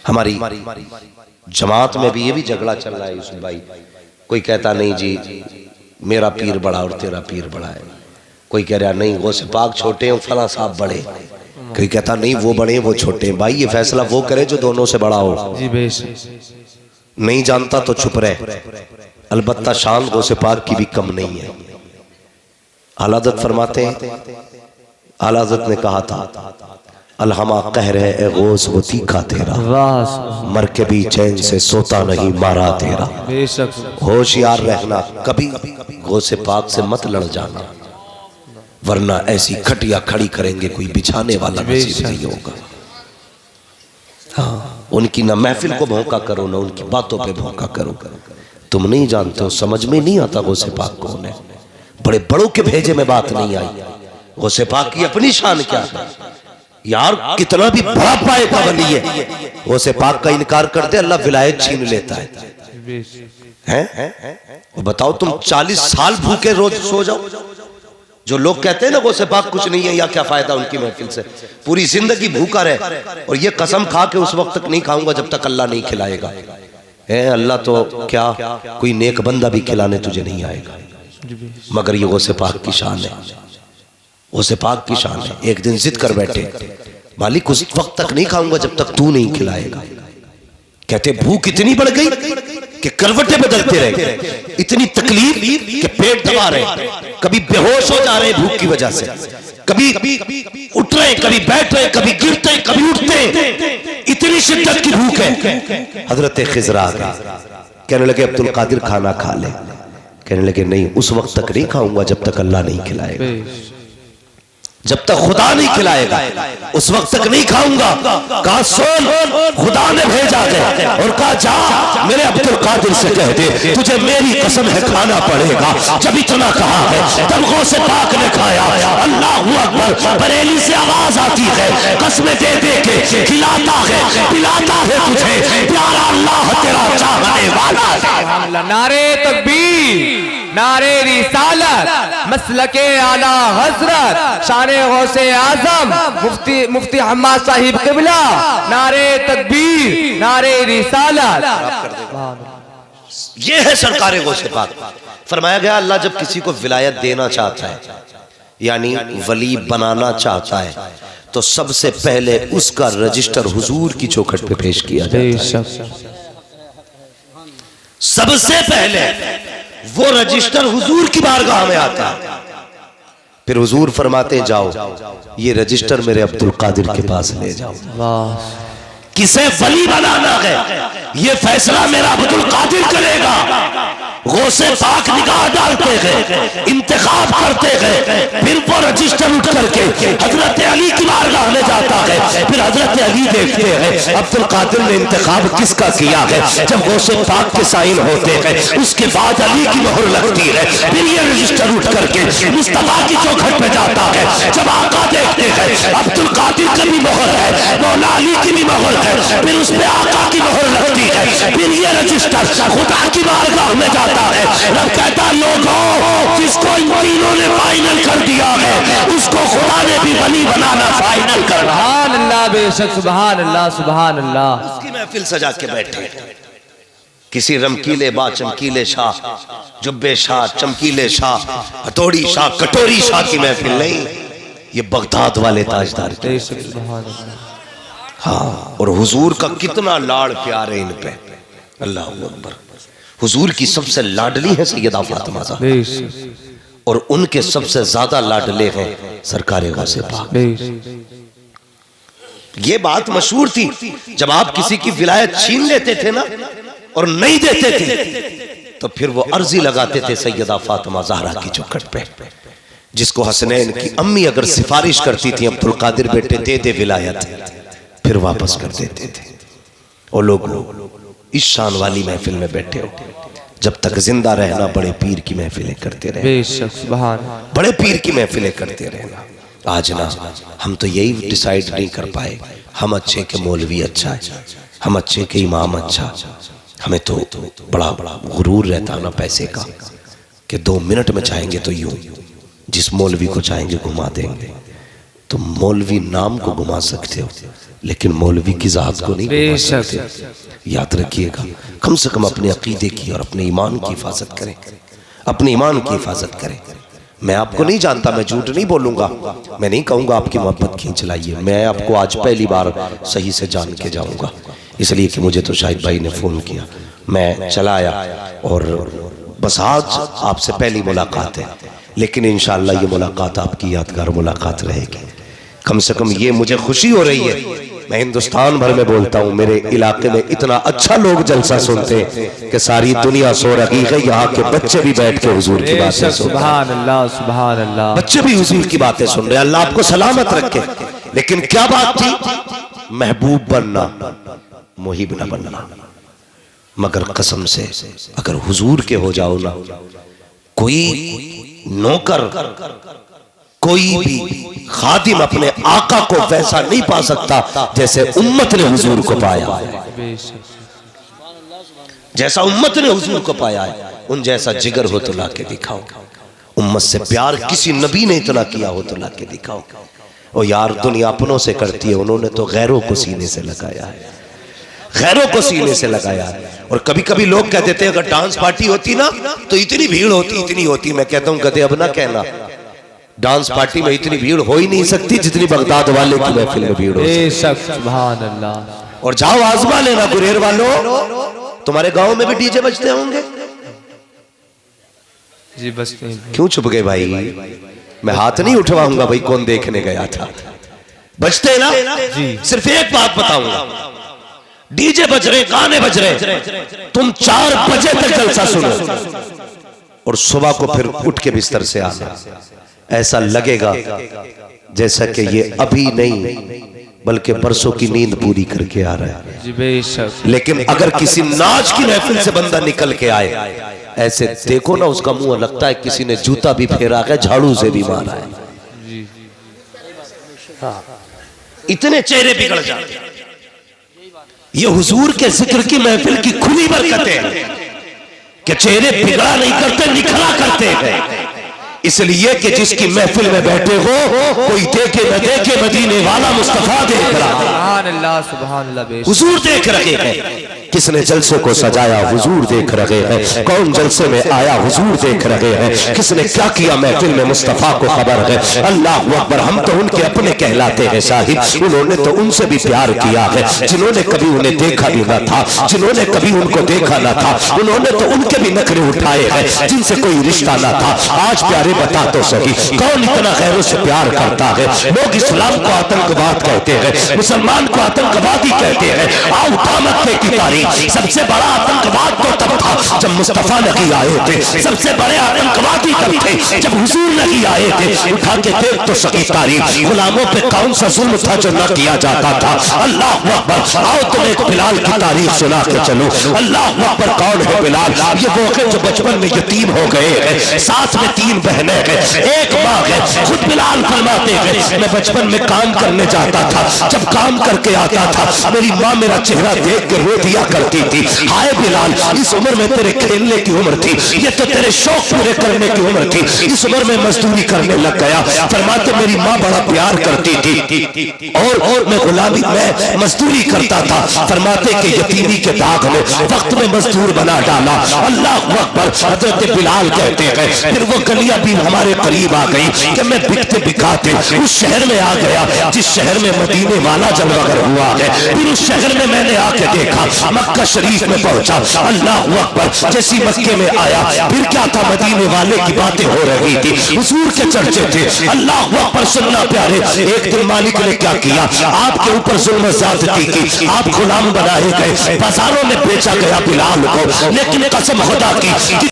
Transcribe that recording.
ہماری جماعت میں بھی یہ بھی جھگڑا چل رہا ہے یوسف بھائی، کوئی کہتا نہیں جی میرا پیر بڑا اور تیرا پیر بڑا ہے، کوئی کہہ رہا نہیں غوث پاک چھوٹے ہیں فلاں صاحب بڑے، کوئی کہتا نہیں وہ بڑے ہیں وہ چھوٹے ہیں۔ بھائی یہ فیصلہ وہ کرے جو دونوں سے بڑا ہو، جی بے شک۔ نہیں جانتا تو چھپ رہے، البتہ شان غوث پاک کی بھی کم نہیں ہے۔ اعلیٰ حضرت فرماتے ہیں، اعلیٰ حضرت نے کہا تھا الہما قہر ہے اے غوث وہ تیکھا تیرا، مر کے بھی چین سے سوتا نہیں مارا تیرا۔ بے شک۔ ہوشیار رہنا، کبھی غوث پاک سے مت لڑ جانا، ورنہ ایسی کھٹیا کھڑی کریں گے کوئی بچھانے والا نصیب نہیں ہوگا۔ ہاں ان کی نہ محفل کو بھونکا کرو نہ ان کی باتوں پہ بھونکا کرو، تم نہیں جانتے ہو، سمجھ میں نہیں آتا غوث پاک کون ہے، بڑے بڑوں کے بھیجے میں بات نہیں آئی۔ غوث پاک کی اپنی شان کیا ہے یار، کتنا بھی بڑا پائے کا ولی ہے، غوث پاک کا انکار کرتے اللہ ولایت چھین لیتا ہے۔ بتاؤ تم 40 سال بھوکے روز سو جاؤ، جو لوگ کہتے ہیں نا غوث پاک کچھ نہیں ہے یا کیا فائدہ ان کی محفل سے، پوری زندگی بھوکا رہے اور یہ قسم کھا کہ اس وقت تک نہیں کھاؤں گا جب تک اللہ نہیں کھلائے گا۔ اللہ تو کیا کوئی نیک بندہ بھی کھلانے تجھے نہیں آئے گا، مگر یہ غوث پاک کی شان ہے، غوث پاک کی شان ہے۔ ایک دن ضد کر بیٹھے مالک اس وقت تک نہیں کھاؤں گا جب تک تو نہیں کھلائے گا۔ کہتے بھوک اتنی بڑھ گئی کہ کروٹیں بدلتے رہے، اتنی تکلیف کہ پیٹ دبا رہے، کبھی بے ہوش ہو جا رہے بھوک کی وجہ سے، کبھی اٹھ رہے کبھی بیٹھ رہے کبھی گرتے کبھی اٹھتے، اتنی شدت کی بھوک ہے۔ حضرت خضر آ گئے، کہنے لگے عبدالقادر کھانا کھا لے، کہنے لگے نہیں اس وقت تک نہیں کھاؤں گا جب تک اللہ نہیں کھلائے گا، جب تک خدا نہیں کھلائے گا اس وقت تک نہیں کھاؤں گا۔ کہا سن خدا نے بھیجا ہے اور کہا جا میرے عبدالقادر سے کہہ دے تجھے میری قسم ہے کھانا پڑے گا۔ جب اتنا کہا ہے تب غوث پاک نے کھایا۔ اللہ اکبر، بریلی سے آواز آتی ہے قسمیں دے دے کے کھلاتا ہے پلاتا ہے تجھے پیارا اللہ تیرا چاہنے والا ہے۔ نعرے تکبیر، نعرے رسالت، مسلک اعلیٰ حضرت، شان غوث اعظم مفتی حماد صاحب قبلہ، نعرے تکبیر، نعرے رسالت۔ یہ ہے سرکار غوث پاک۔ فرمایا گیا اللہ جب کسی کو ولایت دینا چاہتا ہے یعنی ولی بنانا چاہتا ہے تو سب سے پہلے اس کا رجسٹر حضور کی چوکھٹ پہ پیش کیا جاتا ہے۔ سب سے پہلے وہ رجسٹر حضور کی بارگاہ میں آتا ہے، پھر حضور فرماتے جاؤ یہ رجسٹر میرے عبدالقادر کے پاس لے جاؤ۔ کسے ولی بنانا ہے یہ فیصلہ میرا عبدالقادر کرے گا۔ غوث پاک نگاہ ڈالتے گئے، انتخاب کرتے گئے، پھر وہ رجسٹر اٹھ کر کے حضرت علی کی بارگاہ میں جاتا ہے، پھر حضرت علی دیکھتے ہیں عبدالقادر نے انتخاب کس کا کیا ہے۔ جب غوث پاک کے سائن ہوتے ہیں اس کے بعد علی کی مہر لگتی ہے، پھر یہ رجسٹر اٹھ کر کے مصطفیٰ کی چوکھٹ پہ جاتا ہے۔ جب آقا دیکھتے ہیں عبدالقادر کی بھی مہر ہے، مولا علی کی بھی مہر ہے، پھر اس پہ آقا کی مہر لگتی ہے، پھر یہ رجسٹر خدا کی بارگاہ میں جاتا ہے۔ رب کہتا لوگوں جس کو ان تینوں نے فائنل کر دیا ہے اس کو خدا نے بھی ولی بنانا فائنل کرنا۔ سبحان اللہ، بے شک سبحان اللہ سبحان اللہ۔ اس کی محفل سجا کے بیٹھے کسی رمکیلے با چمکیلے شاہ، جبے شاہ، چمکیلے شاہ، ہتھوڑی شاہ، کٹوری شاہ کی محفل نہیں، یہ بغداد والے تاجدار کی۔ بے شک سبحان اللہ۔ ہاں اور حضور کا کتنا لاڑ پیار ہے ان پہ، اللہ اکبر۔ حضور کی سب سے لاڈلی ہے سیدہ فاطمہ زہرا، بے شک اور ان کے سب سے زیادہ لاڈلے ہیں سرکار غوث پاک۔ بے شک۔ یہ بات مشہور تھی جب آپ کسی کی ولایت چھین لیتے تھے نا اور نہیں دیتے تھے تو پھر وہ عرضی لگاتے تھے سیدہ فاطمہ زہرا کی چوکھٹ پہ، جس کو حسنین کی امی اگر سفارش کرتی تھی عبدالقادر بیٹے دے دے ولایت، پھر واپس کر دیتے تھے۔ اور لوگ اس شان والی محفل میں بیٹھے ہو، جب تک زندہ رہنا بڑے پیر کی محفلیں کرتے رہنا، بے شک سبحان، بڑے پیر کی محفلیں کرتے رہنا۔ آج نا ہم تو یہی ڈیسائیڈ نہیں کر پائے، ہم اچھے کے مولوی اچھا ہے، ہم اچھے کے امام اچھا، ہمیں تو بڑا غرور رہتا نا پیسے کا کہ 2 منٹ میں چاہیں گے تو یوں، جس مولوی کو چاہیں گے گھما دیں گے، تم مولوی نام کو گما سکتے ہو لیکن مولوی کی ذات کو نہیں گما سکتے. یاد رکھیے گا, کم سے کم اپنے عقیدے کی اور اپنے ایمان کی حفاظت کریں, اپنے ایمان کی حفاظت کریں. میں آپ کو نہیں جانتا, میں جھوٹ نہیں بولوں گا, میں نہیں کہوں گا آپ کی محبت کھینچ لائیے. میں آپ کو آج پہلی بار صحیح سے جان کے جاؤں گا, اس لیے کہ مجھے تو شاہد بھائی نے فون کیا, میں چلا آیا اور بس آج آپ سے پہلی ملاقات ہے, لیکن انشاءاللہ یہ ملاقات آپ کی یادگار ملاقات رہے گی. کم سے کم یہ مجھے خوشی ہو رہی ہے, میں ہندوستان بھر میں بولتا ہوں, میرے علاقے میں اتنا اچھا لوگ جلسہ سنتے ہیں کہ ساری دنیا سو رہی ہے, یہاں کے بچے بھی بیٹھ کے حضور کی باتیں سن رہے ہیں. سبحان اللہ سبحان اللہ. بچے بھی حضور کی باتیں سن رہے ہیں. اللہ آپ کو سلامت رکھے. لیکن کیا بات تھی؟ محبوب بننا, محب نہ بننا. مگر قسم سے اگر حضور کے ہو جاؤ نا, کوئی نوکر, کوئی بھی خادم اپنے آقا کو ویسا نہیں پا سکتا جیسے امت نے حضور کو پایا ہے. جیسا امت نے حضور کو پایا ہے, ان جیسا جگر ہو تو لا کے دکھاؤ. امت سے پیار کسی نبی نے اتنا کیا ہو تو لا کے دکھاؤ. اور یار دنیا اپنوں سے کرتی ہے, انہوں نے تو غیروں کو سینے سے لگایا ہے, غیروں کو سینے سے لگایا ہے. اور کبھی کبھی لوگ کہتے تھے اگر ڈانس پارٹی ہوتی نا تو اتنی بھیڑ ہوتی, اتنی ہوتی. میں کہتا ہوں کہتے اب نہ کہنا, ڈانس پارٹی میں اتنی بھیڑ ہو ہی نہیں سکتی جتنی بغداد والے کی محفل میں بھیڑ ہو سکتی. سبحان اللہ. اور جاؤ آزما لینا گریر والوں, تمہارے گاؤں میں بھی ڈی جے بجتے ہوں گے. جی بس کیوں چھپ گئے بھائی؟ میں ہاتھ نہیں اٹھواؤں گا بھائی کون دیکھنے گیا تھا. بجتے نا, صرف ایک بات بتاؤں گا, ڈی جے بج رہے, گانے بج رہے, تم 4 بجے تک جلسہ سنو اور صبح کو پھر اٹھ کے بستر سے آنا, ایسا لگے گا جیسا کہ یہ ابھی نہیں بلکہ برسوں کی نیند پوری کر کے آ رہا ہے. لیکن اگر کسی ناچ کی محفل سے بندہ نکل کے آئے, ایسے دیکھو نا اس کا منہ لگتا ہے کسی نے جوتا بھی پھیرا ہے, جھاڑو سے بھی مارا ہے. اتنے چہرے بگڑ جاتے ہیں. یہ حضور کے ذکر کی محفل کی کھلی برکتیں ہیں کہ چہرے بگڑا نہیں کرتے, نکھلا کرتے ہیں. اس لیے کہ جس کی محفل میں بیٹھے ہو, کوئی دیکھے نہ دیکھے, مدینے والا مصطفیٰ دیکھ رہا ہے. سبحان اللہ سبحان اللہ. حضور دیکھ رہے ہیں. کس نے جلسے کو سجایا, حضور دیکھ رہے ہیں. کون جلسے میں آیا, حضور دیکھ رہے ہیں. کس نے کیا کیا محفل میں, مصطفیٰ کو خبر ہے. اللہ اکبر. ہم تو ان کے اپنے کہلاتے ہیں شاہد, انہوں نے تو ان سے بھی پیار کیا ہے جنہوں نے کبھی انہیں دیکھا بھی نہ تھا, جنہوں نے کبھی ان کو دیکھا نہ تھا. انہوں نے تو ان کے بھی نخرے اٹھائے ہیں جن سے کوئی رشتہ نہ تھا. آج پیارے بتا تو صحیح, کون اتنا غیروں سے پیار کرتا ہے؟ لوگ اسلام کو آتنکواد کہتے ہیں, مسلمان کو آتنکوادی کہتے ہیں. آؤ اٹھا مکے کی تاریخ, سب سے بڑا آتنکواد تو تب تھا جب مصطفیٰ نبی آئے تھے. سب سے بڑے آتنکوادی تب تھے جب حضور نبی آئے تھے. اٹھا کے دیکھ تو صحیح تاریخ, غلاموں پہ کون سا ظلم تھا جو نہ کیا جاتا تھا. اللہ اکبر. آؤ تمہیں بلال کی تاریخ سنا کے چلو. اللہ اکبر. کون ہے بلال؟ یہ وہ ہے جو بچپن میں یتیم ہو گئے ہیں, ساتھ میں 3 بہنیں ہیں, ایک ماں ہے. خود بلال فرماتے ہیں میں بچپن میں کام کرنے جاتا تھا, جب کام کر کے آتا تھا میری ماں میرا چہرہ دیکھ کے رو دیا کرتی تھی. ہائے بلال, اس عمر میں تیرے کھیلنے کی عمر تھی, یہ تو تیرے شوق پورے کرنے کی عمر تھی, اس عمر میں مزدوری کرنے لگ گیا. فرماتے میری ماں بڑا پیار کرتی تھی اور میں غلامی میں مزدوری کرتا تھا. فرماتے کہ یتیمی کے داغ نے وقت میں مزدور بنا ڈالا. اللہ اکبر. حضرت بلال کہتے ہیں پھر وہ گلیاں بھی ہمارے قریب آ گئی کہ میں بکتے بکاتے اس شہر میں آ گیا جس شہر میں مدینے والا جلوگر ہوا ہے. پھر اس شہر میں میں نے آ کے دیکھا, مکہ شریف میں پہنچا. اللہ اکبر. جیسی مکے میں آیا پھر کیا تھا, مدینے والے کی باتیں ہو رہی تھی, حضور کے چرچے تھے. اللہ اکبر. سننا پیارے, ایک دن مالک نے کیا کیا, آپ کے اوپر ظلم زیادتی کی, آپ غلام بنائے گئے, بازاروں میں بیچا گیا بلال کو. لیکن قسم خدا کی